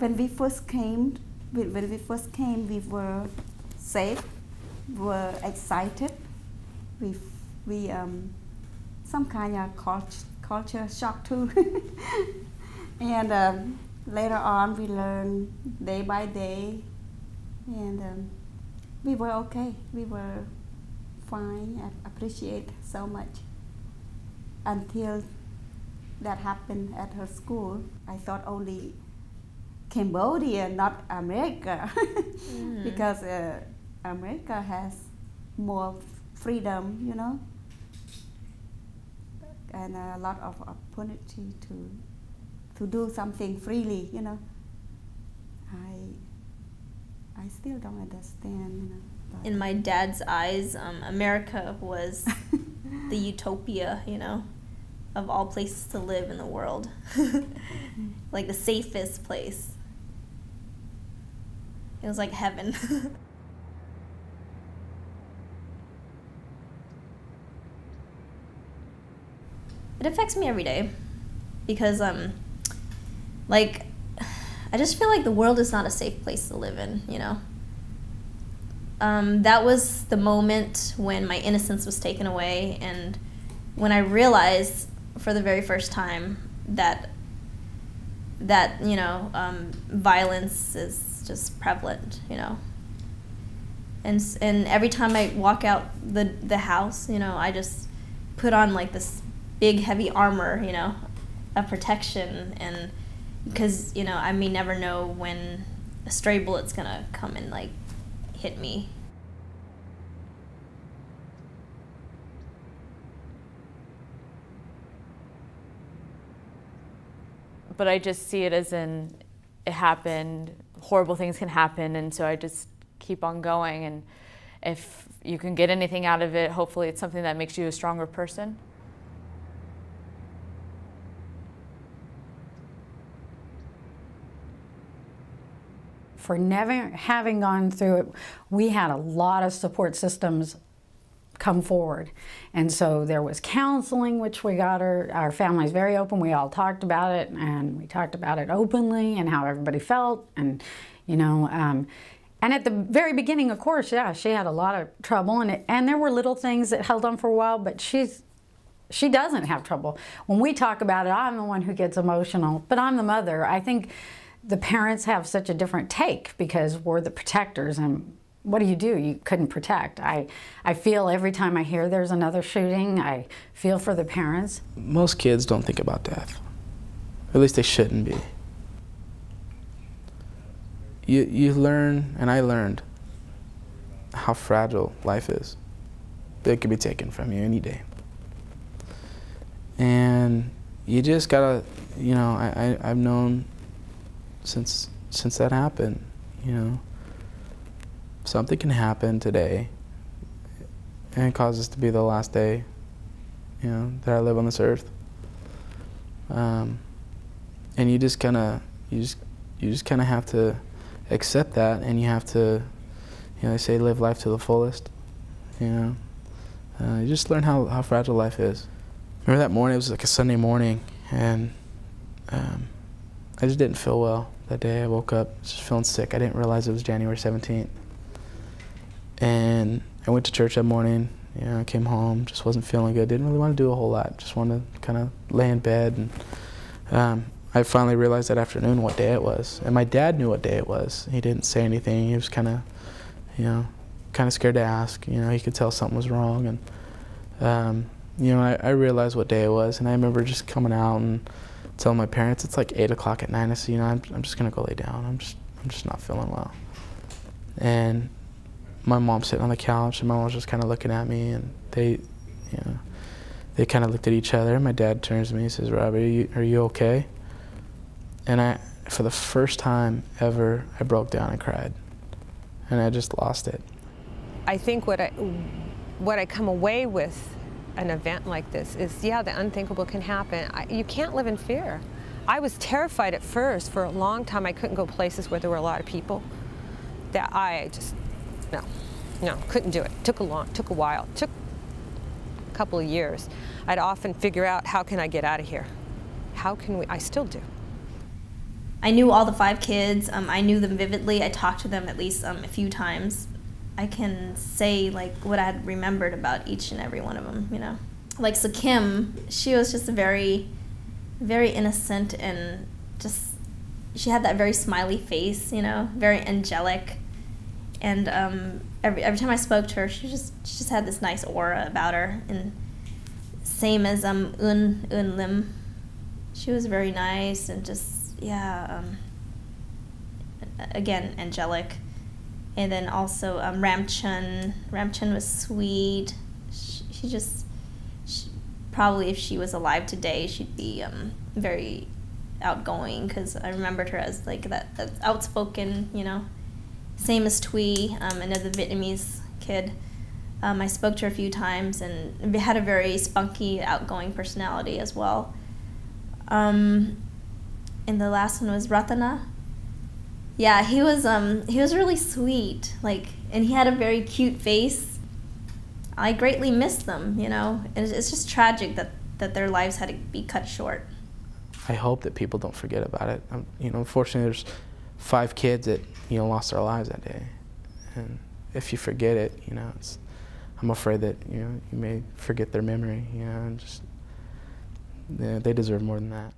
When we first came, we were safe, were excited. We some kind of culture shock too. And later on, we learned day by day, and we were okay. We were fine. I appreciate so much. Until that happened at her school, I thought only Cambodia, not America, because America has more freedom, you know, and a lot of opportunity to do something freely, you know. I still don't understand, you know. But in my dad's eyes, America was the utopia, you know, of all places to live in the world. Like the safest place. It was like heaven. It affects me every day because like I just feel like the world is not a safe place to live in, you know. That was the moment when my innocence was taken away, and when I realized for the very first time that you know, violence is just prevalent, you know. And every time I walk out the house, you know, I just put on like this big heavy armor, you know, of protection, and because, you know, I may never know when a stray bullet's gonna come and like hit me. But I just see it as in, it happened, horrible things can happen, and so I just keep on going, and if you can get anything out of it, hopefully it's something that makes you a stronger person. For never having gone through it, we had a lot of support systems come forward. And so there was counseling, which we got our family's very open. We all talked about it, and we talked about it openly and how everybody felt, and you know, and at the very beginning, of course, yeah, she had a lot of trouble, and there were little things that held on for a while, but she doesn't have trouble. When we talk about it, I'm the one who gets emotional, but I'm the mother. I think the parents have such a different take because we're the protectors, and what do? You couldn't protect. I feel every time I hear there's another shooting, I feel for the parents. Most kids don't think about death. At least they shouldn't be. You learn, and I learned, how fragile life is. It could be taken from you any day. And you just gotta, you know, I've known since that happened, you know, something can happen today and it causes to be the last day, you know, that I live on this earth. And you just kind of have to accept that, and you have to, you know, they say live life to the fullest, you know. You just learn how fragile life is. Remember that morning, it was like a Sunday morning, and I just didn't feel well that day. I woke up just feeling sick. I didn't realize it was January 17th. And I went to church that morning, you know, I came home, just wasn't feeling good. Didn't really want to do a whole lot. Just wanted to kind of lay in bed. And I finally realized that afternoon what day it was. And my dad knew what day it was. He didn't say anything. He was kind of, you know, kind of scared to ask. You know, he could tell something was wrong. And, you know, I realized what day it was. And I remember just coming out and telling my parents, it's like 8 o'clock at night. I said, you know, I'm just going to go lay down. I'm just not feeling well. And my mom's sitting on the couch, and my mom was just kind of looking at me, and they kind of looked at each other. My dad turns to me and says, Rob, are you okay? And for the first time ever, I broke down and cried, and I just lost it. I think what I come away with an event like this is, yeah, the unthinkable can happen. You can't live in fear. I was terrified at first. For a long time, I couldn't go places where there were a lot of people. That I just, no, couldn't do it. Took a while. Took a couple of years. I'd often figure out, how can I get out of here? How can we? I still do. I knew all the 5 kids. I knew them vividly. I talked to them at least a few times. I can say like what I had remembered about each and every one of them, you know. Like, so Kim, she was just very, very innocent, and just, she had that very smiley face, you know, very angelic. And every time I spoke to her, she just had this nice aura about her. And same as Un Lim, she was very nice and just, yeah, again, angelic. And then also Ram Chun was sweet. She probably if she was alive today, she'd be very outgoing, because I remembered her as like that outspoken, you know. Same as Thuy, another Vietnamese kid. I spoke to her a few times, and had a very spunky, outgoing personality as well. And the last one was Ratana. Yeah, he was really sweet, like, and he had a very cute face. I greatly miss them, you know. And it's just tragic that their lives had to be cut short. I hope that people don't forget about it. You know, unfortunately, there's 5 kids that, you know, lost their lives that day, and if you forget it, you know, I'm afraid that, you know, you may forget their memory, you know, and just, yeah, they deserve more than that.